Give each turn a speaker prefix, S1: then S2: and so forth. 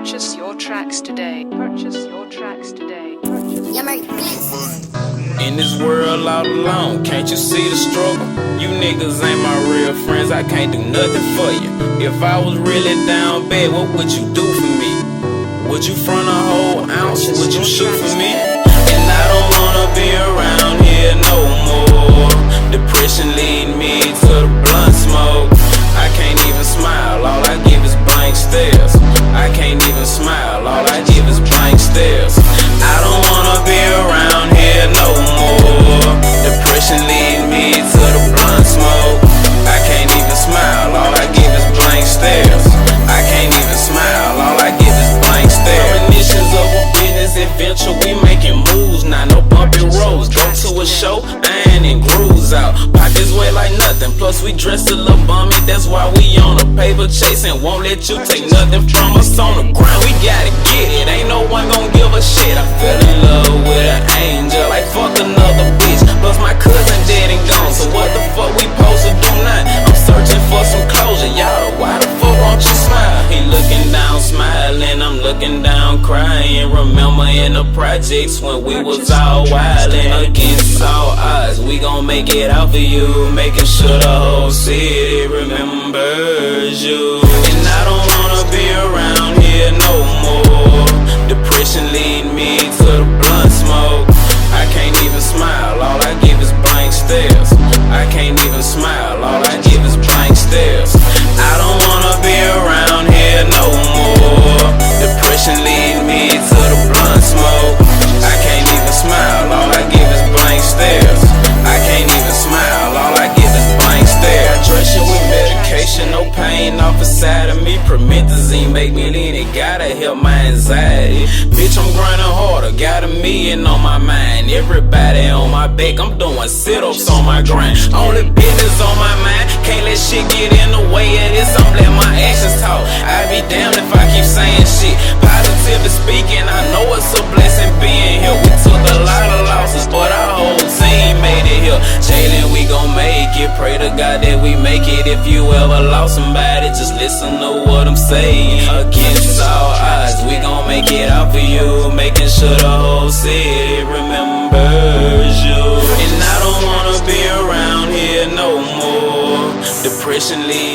S1: Purchase your tracks today. Purchase your tracks today.
S2: In this world all alone, can't you see the struggle? You niggas ain't my real friends, I can't do nothing for you. If I was really down bad, what would you do for me? Would you front a whole ounce? Would you shoot for me? And I don't wanna be around here no more. Depression lead me to the blunt smoke. I can't even smile, all I give is blank stares. I can't even smile, all I give is blank stares. I don't wanna be around here no more. Depression lead me to the blunt smoke. I can't even smile, all I give is blank stares. I can't even smile, all I give is blank stares. Premonitions of a business adventure, we making moves now, no bumpy roads. Go to a show, iron and grooves out. Pockets weigh like nothing, plus we dress a little bummy. That's why we on a paper chase and won't let you take nothing from us on the ground. We gotta get it, ain't no one gon' give a shit. I fell in love with an angel, like fuck another bitch. Plus my cousin dead and gone, so what the fuck we supposed to do now? I'm searching for some closure, y'all. Why the fuck won't you smile? He looking down smiling, I'm looking down crying. Remember in the projects when we was all wildin'. Against all odds, we gon' make it out for you, making sure the whole city remembers you. And I don't wanna be around here no more. Depression lead me to the blunt smoke. I can't even smile, all I give is blank stares. I can't even smile, all I give is blank stares. I don't wanna be around here no more. Depression lead me to the blunt smoke. I can't even smile, all I give is blank stares. I can't even smile, all I give is blank stares. Hydration with medication, no pain off the side of me. Promethazine make me lean, it gotta help my anxiety. Bitch, I'm grinding harder, got a million on my mind. Everybody on my back, I'm doing sit-ups on my grind. Only business on my mind, can't let shit get in the way of this. I'm letting my actions talk. I be damned if I keep saying shit. Positively speaking, I know it's a blessing being here. We took a lot of losses, but our whole team made it here. Jalen, we gon' make it. Pray to God that we make it. If you ever lost somebody, just listen to what I'm saying. Against all odds, we gon' make it out for you, making sure the whole city remembers you. And I don't wanna be around here no more. Depression leads